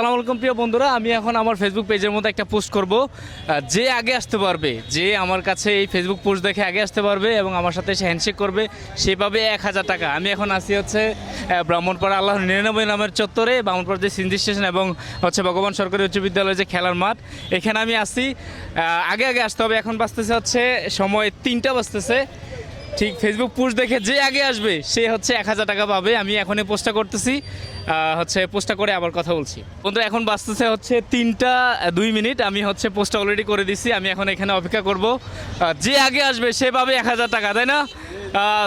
আসসালামু আলাইকুম প্রিয় বন্ধুরা, আমি এখন আমার ফেসবুক পেজের মধ্যে একটা পোস্ট করব। যে আগে আসতে পারবে, যে আমার কাছে এই ফেসবুক পোস্ট দেখে আগে আসতে পারবে এবং আমার সাথে এসে হ্যান্ডশেক করবে, সে পাবে 1000 টাকা। আমি এখন আসি হচ্ছে ব্রাহ্মণপাড়া আল্লাহ 99 নামের চত্বরে, ব্রাহ্মণপাড়া যে সিন্ধি স্টেশন এবং হচ্ছে ভগবান সরকারি উচ্চ বিদ্যালয়ের যে খেলার মাঠ, এখানে আমি আসি। আগে আগে আসতে হবে। এখন বাজতেছে হচ্ছে সময় 3টা বাজতেছে। ঠিক ফেসবুক পোস্ট দেখে যে আগে আসবে সে হচ্ছে 1000 টাকা পাবে। আমি এখনই পোস্টটা করতেছি, পোস্টটা করে আবার কথা বলছি। বন্ধু এখন বাজতেছে হচ্ছে 3টা 2 মিনিট। আমি হচ্ছে পোস্টটা অলরেডি করে দিছি। আমি এখন এখানে অপেক্ষা করব। যে আগে আসবে সে পাবে 1000 টাকা, তাই না?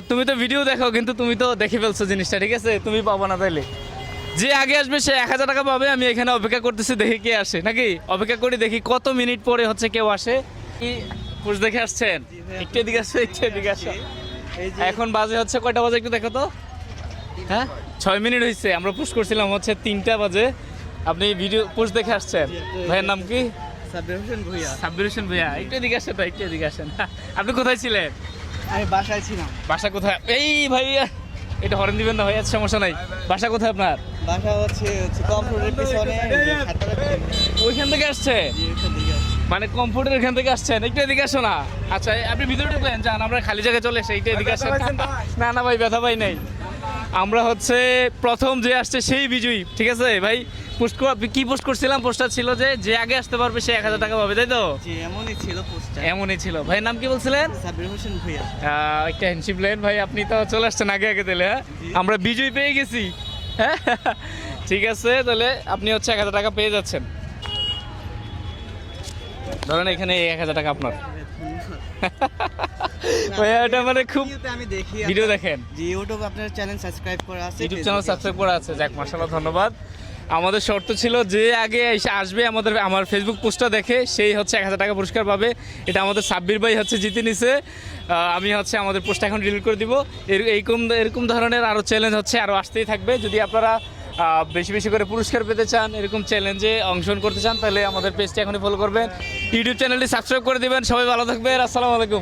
তুমি তো ভিডিও দেখো, কিন্তু তুমি তো দেখে ফেলছো জিনিসটা, ঠিক আছে? তুমি পাবো না তাইলে। যে আগে আসবে সে 1000 টাকা পাবে। আমি এখানে অপেক্ষা করতেছি, দেখি কে আসে, নাকি অপেক্ষা করি, দেখি কত মিনিট পরে হচ্ছে কেউ আসে। কি পোস্ট দেখে আসছেন? একটু এদিকে আসো, একটু এদিকে আসো। এখন বাজে হচ্ছে কয়টা বাজে একটু দেখো তো। হ্যাঁ, 6 মিনিট হয়েছে। আমরা পোস্ট করছিলাম হচ্ছে 3টা বাজে। আপনি ভিডিও পোস্ট দেখে আসছেন। ভাইয়ের নাম কি? সাব্বির হোসেন ভুঁইয়া। সাব্বির হোসেন ভাইয়া। একটু এদিকে আসেন তো, একটু এদিকে আসেন। আপনি কোথায় ছিলেন? আমি বাসায় ছিলাম। বাসা কোথায়? এই ভাইয়া এটা হরেন দিবেন না ভাইয়া, সমস্যা নাই। বাসা কোথায় আপনার? বাসা হচ্ছে কম্পিউটারের পিছনে ওইখান থেকে আসছে, মানে কমফোর্টের এখান থেকে আসছেন। একটু এদিকে আসো না। আচ্ছা, আপনি ভিতরে ঢুকলেন, যান, আমরা খালি জায়গায় চলে এসে একটু এদিকে আসেন। না না ভাই, ব্যথা পাই নাই। আমরা হচ্ছে প্রথম যে আসছে সেই বিজয়ী, ঠিক আছে ভাই? পোস্ট কি পোস্ট করছিলাম? পোস্টটা ছিল যে আগে আসতে পারবে সে 1000 টাকা পাবে, তাই তো? জি, এমনই ছিল পোস্টটা। এমনই ছিল। ভাইয়ের নাম কি বলছিলেন? সাব্বির হোসেন ভুঁইয়া। একটা হ্যান্ডশিপ লেন ভাই, আপনি তো চলে আসছেন আগে আগে তাহলে। হ্যাঁ, আমরা বিজয়ী পেয়ে গেছি। হ্যাঁ ঠিক আছে, তাহলে আপনি হচ্ছে 1000 টাকা পেয়ে যাচ্ছেন। ধরেন এখানে 1000 টাকা আপনার। ভাইয়া এটা মানে খুব ভিডিওতে আমি দেখি ভিডিও দেখেন। জি, ইউটিউব আপনার চ্যানেল সাবস্ক্রাইব করা আছে, ইউটিউব চ্যানেল সাবস্ক্রাইব করা আছে। যাক, মাশাআল্লাহ, ধন্যবাদ। আমাদের শর্ত ছিল যে আগে এসে আসবে আমার ফেসবুক পোস্টটা দেখে সেই হচ্ছে 1000 টাকা পুরস্কার পাবে। এটা আমাদের সাব্বির ভাই হচ্ছে জিতে নিছে। আমি হচ্ছে আমাদের পোস্টটা এখন ডিলিট করে দিব। এরকম ধরনের আরও চ্যালেঞ্জ হচ্ছে আরও আসতেই থাকবে। যদি আপনারা বেশি বেশি করে পুরস্কার পেতে চান, এরকম চ্যালেঞ্জে অংশগ্রহণ করতে চান, তাহলে আমাদের পেজটা এখনই ফলো করবেন, ইউটিউব চ্যানেলটি সাবস্ক্রাইব করে দিবেন। সবাই ভালো থাকবেন। আসসালামু আলাইকুম।